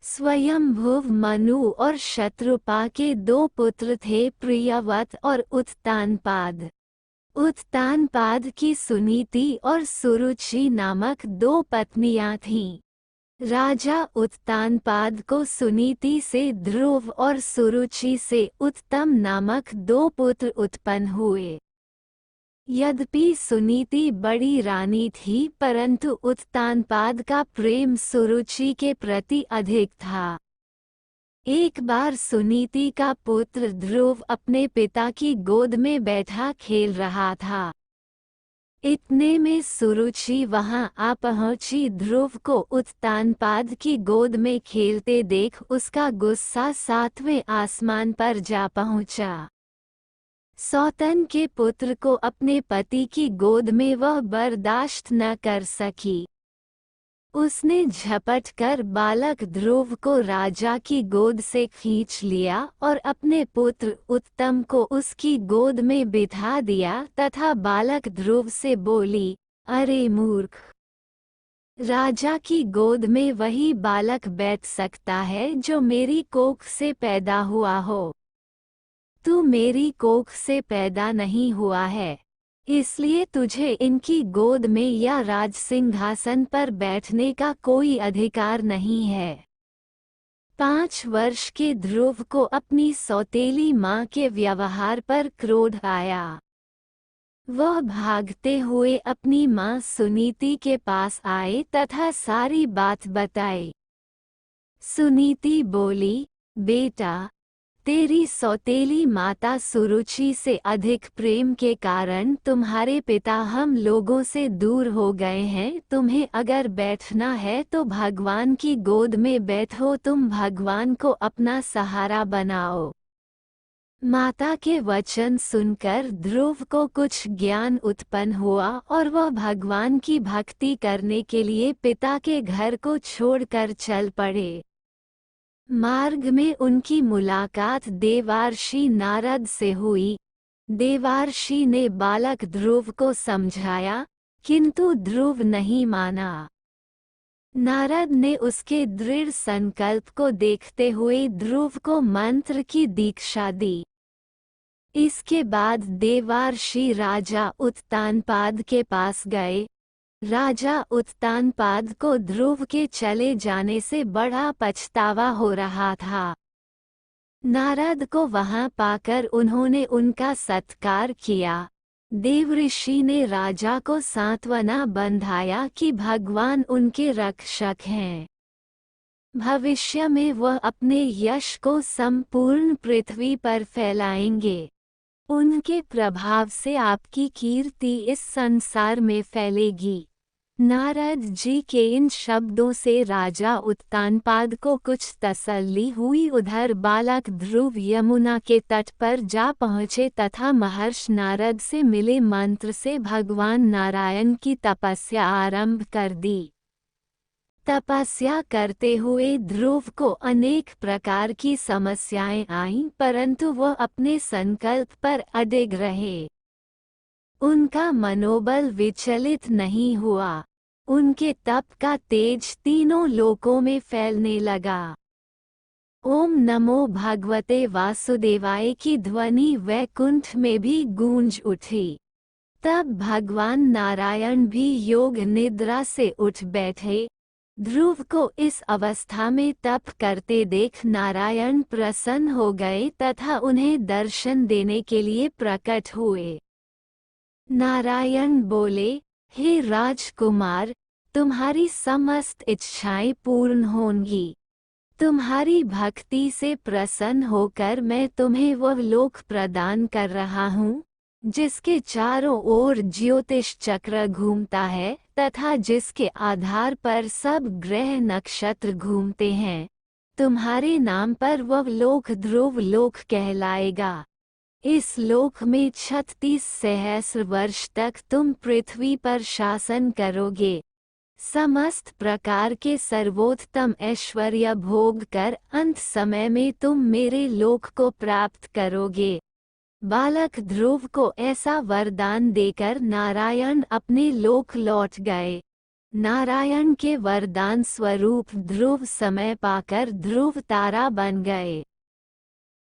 स्वयंभुव मनु और शत्रुपा के दो पुत्र थे, प्रियव्रत और उत्तानपाद। उत्तानपाद की सुनीति और सुरुचि नामक दो पत्नियां थीं। राजा उत्तानपाद को सुनीति से ध्रुव और सुरुचि से उत्तम नामक दो पुत्र उत्पन्न हुए। यद्यपि सुनीति बड़ी रानी थी, परंतु उत्तानपाद का प्रेम सुरुचि के प्रति अधिक था। एक बार सुनीति का पुत्र ध्रुव अपने पिता की गोद में बैठा खेल रहा था। इतने में सुरुचि वहां आ पहुंची। ध्रुव को उत्तानपाद की गोद में खेलते देख उसका गुस्सा 7वें आसमान पर जा पहुंचा। सौतन के पुत्र को अपने पति की गोद में वह बर्दाश्त न कर सकी। उसने झपट कर बालक ध्रुव को राजा की गोद से खींच लिया और अपने पुत्र उत्तम को उसकी गोद में बिठा दिया तथा बालक ध्रुव से बोली, अरे मूर्ख! राजा की गोद में वही बालक बैठ सकता है जो मेरी कोख से पैदा हुआ हो। तू मेरी कोख से पैदा नहीं हुआ है, इसलिए तुझे इनकी गोद में या राजसिंहासन पर बैठने का कोई अधिकार नहीं है। 5 वर्ष के ध्रुव को अपनी सौतेली माँ के व्यवहार पर क्रोध आया। वह भागते हुए अपनी माँ सुनीति के पास आए तथा सारी बात बताई। सुनीति बोली, बेटा, तेरी सौतेली माता सुरुचि से अधिक प्रेम के कारण तुम्हारे पिता हम लोगों से दूर हो गए हैं। तुम्हें अगर बैठना है तो भगवान की गोद में बैठो, तुम भगवान को अपना सहारा बनाओ। माता के वचन सुनकर ध्रुव को कुछ ज्ञान उत्पन्न हुआ और वह भगवान की भक्ति करने के लिए पिता के घर को छोड़कर चल पड़े। मार्ग में उनकी मुलाकात देवार्षि नारद से हुई। देवार्षि ने बालक ध्रुव को समझाया, किंतु ध्रुव नहीं माना। नारद ने उसके दृढ़ संकल्प को देखते हुए ध्रुव को मंत्र की दीक्षा दी। इसके बाद देवार्षि राजा उत्तानपाद के पास गए। राजा उत्तानपाद को ध्रुव के चले जाने से बड़ा पछतावा हो रहा था। नारद को वहां पाकर उन्होंने उनका सत्कार किया। देवऋषि ने राजा को सांत्वना बंधाया कि भगवान उनके रक्षक हैं। भविष्य में वह अपने यश को संपूर्ण पृथ्वी पर फैलाएंगे। उनके प्रभाव से आपकी कीर्ति इस संसार में फैलेगी। नारद जी के इन शब्दों से राजा उत्तानपाद को कुछ तसल्ली हुई। उधर बालक ध्रुव यमुना के तट पर जा पहुँचे तथा महर्षि नारद से मिले मंत्र से भगवान नारायण की तपस्या आरंभ कर दी। तपस्या करते हुए ध्रुव को अनेक प्रकार की समस्याएं आईं, परंतु वह अपने संकल्प पर अडिग रहे। उनका मनोबल विचलित नहीं हुआ। उनके तप का तेज तीनों लोकों में फैलने लगा। ओम नमो भगवते वासुदेवाय की ध्वनि वैकुंठ में भी गूंज उठी। तब भगवान नारायण भी योग निद्रा से उठ बैठे। ध्रुव को इस अवस्था में तप करते देख नारायण प्रसन्न हो गए तथा उन्हें दर्शन देने के लिए प्रकट हुए। नारायण बोले, हे राजकुमार, तुम्हारी समस्त इच्छाएं पूर्ण होंगी। तुम्हारी भक्ति से प्रसन्न होकर मैं तुम्हें वह लोक प्रदान कर रहा हूँ, जिसके चारों ओर ज्योतिष चक्र घूमता है तथा जिसके आधार पर सब ग्रह नक्षत्र घूमते हैं। तुम्हारे नाम पर वह लोक ध्रुव लोक कहलाएगा। इस लोक में 36 सहस्र वर्ष तक तुम पृथ्वी पर शासन करोगे। समस्त प्रकार के सर्वोत्तम ऐश्वर्य भोग कर अंत समय में तुम मेरे लोक को प्राप्त करोगे। बालक ध्रुव को ऐसा वरदान देकर नारायण अपने लोक लौट गए। नारायण के वरदान स्वरूप ध्रुव समय पाकर ध्रुव तारा बन गए।